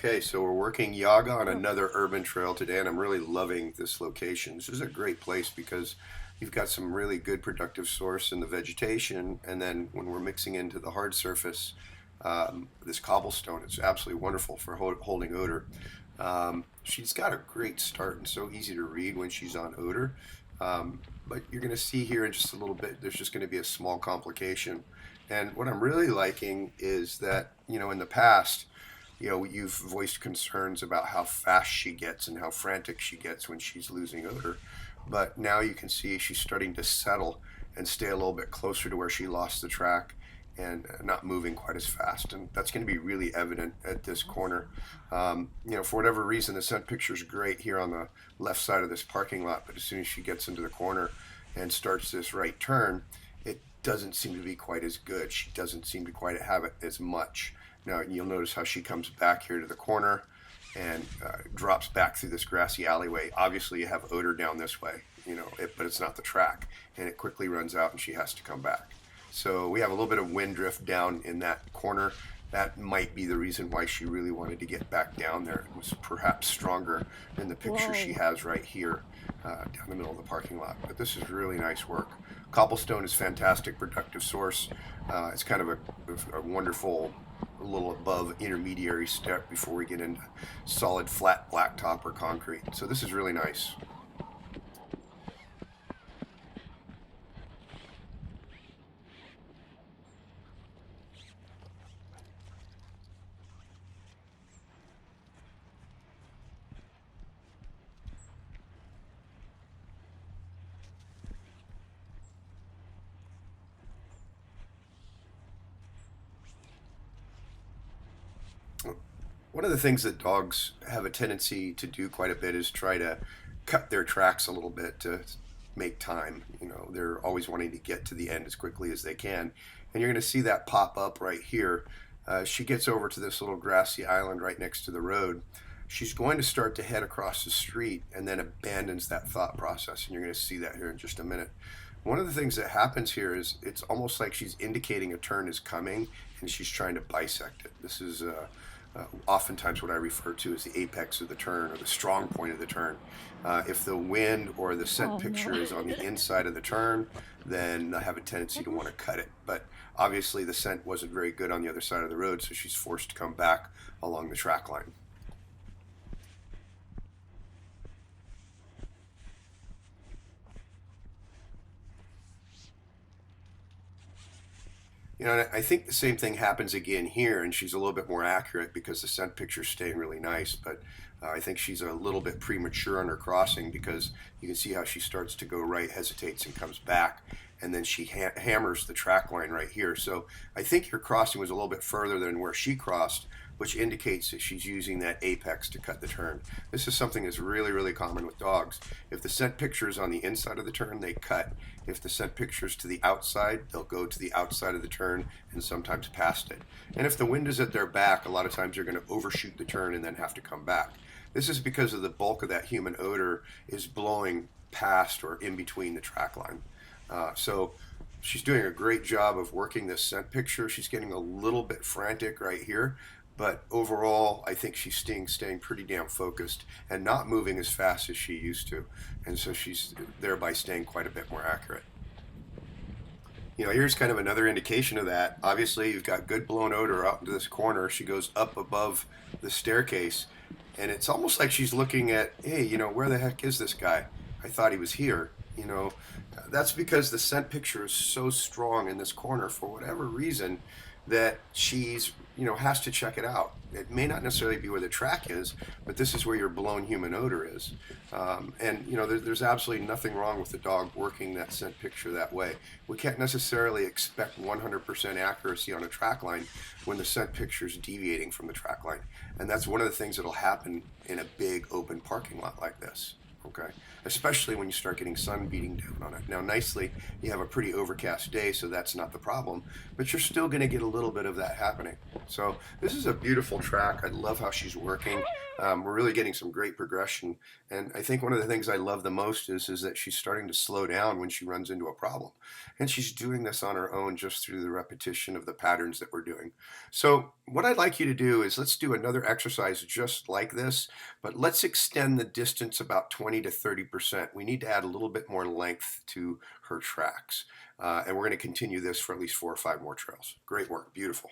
Okay, so we're working Yaga on Oh, another urban trail today, and I'm really loving this location. This is a great place because you've got some really good productive source in the vegetation, and then when we're mixing into the hard surface, this cobblestone, it's absolutely wonderful for holding odor. She's got a great start and so easy to read when she's on odor. But you're going to see here in just a little bit, there's just going to be a small complication. And what I'm really liking is that, in the past, you've voiced concerns about how fast she gets and how frantic she gets when she's losing odor. But now you can see she's starting to settle and stay a little bit closer to where she lost the track and not moving quite as fast. And that's going to be really evident at this corner. For whatever reason, the scent picture is great here on the left side of this parking lot. But as soon as she gets into the corner and starts this right turn, it doesn't seem to be quite as good. She doesn't seem to quite have it as much. Now you'll notice how she comes back here to the corner and drops back through this grassy alleyway. Obviously, you have odor down this way, but it's not the track, and it quickly runs out, and she has to come back. So we have a little bit of wind drift down in that corner. That might be the reason why she really wanted to get back down there. It was perhaps stronger than the picture she whoa. has right here down the middle of the parking lot. But this is really nice work. Cobblestone is fantastic productive source. It's kind of a wonderful a little above intermediary step before we get into solid flat blacktop or concrete. So this is really nice. One of the things that dogs have a tendency to do quite a bit is try to cut their tracks a little bit to make time. They're always wanting to get to the end as quickly as they can. And you're going to see that pop up right here. She gets over to this little grassy island right next to the road. She's going to start to head across the street and then abandons that thought process. And you're going to see that here in just a minute. One of the things that happens here is it's almost like she's indicating a turn is coming and she's trying to bisect it. This is oftentimes what I refer to as the apex of the turn or the strong point of the turn. If the wind or the scent Oh picture no. is on the inside of the turn, then I have a tendency to want to cut it. But obviously, the scent wasn't very good on the other side of the road, so she's forced to come back along the track line. And I think the same thing happens again here, and she's a little bit more accurate because the scent picture's staying really nice. But I think she's a little bit premature on her crossing because you can see how she starts to go right, hesitates, and comes back, and then she hammers the track line right here. So I think your crossing was a little bit further than where she crossed, which indicates that she's using that apex to cut the turn. This is something that's really, really common with dogs. If the scent picture is on the inside of the turn, they cut. If the scent picture is to the outside, they'll go to the outside of the turn and sometimes past it. And if the wind is at their back, a lot of times they're going to overshoot the turn and then have to come back. This is because of the bulk of that human odor is blowing past or in between the track line. So she's doing a great job of working this scent picture. She's getting a little bit frantic right here, but overall, I think she's staying pretty damn focused and not moving as fast as she used to. And so she's thereby staying quite a bit more accurate. Here's kind of another indication of that. Obviously, you've got good blown odor out into this corner. She goes up above the staircase, and it's almost like she's looking at, hey, where the heck is this guy? I thought he was here. That's because the scent picture is so strong in this corner for whatever reason that she's has to check it out. It may not necessarily be where the track is, but this is where your blown human odor is. And there's absolutely nothing wrong with the dog working that scent picture that way. We can't necessarily expect 100% accuracy on a track line when the scent picture is deviating from the track line, and that's one of the things that'll happen in a big open parking lot like this. Okay, especially when you start getting sun beating down on it. Now, nicely, you have a pretty overcast day, so that's not the problem, but you're still going to get a little bit of that happening. So this is a beautiful track. I love how she's working. We're really getting some great progression. And I think one of the things I love the most is that she's starting to slow down when she runs into a problem. And she's doing this on her own just through the repetition of the patterns that we're doing. So, what I'd like you to do is let's do another exercise just like this, but let's extend the distance about 20 to 30%. We need to add a little bit more length to her tracks. And we're going to continue this for at least 4 or 5 more trails. Great work. Beautiful.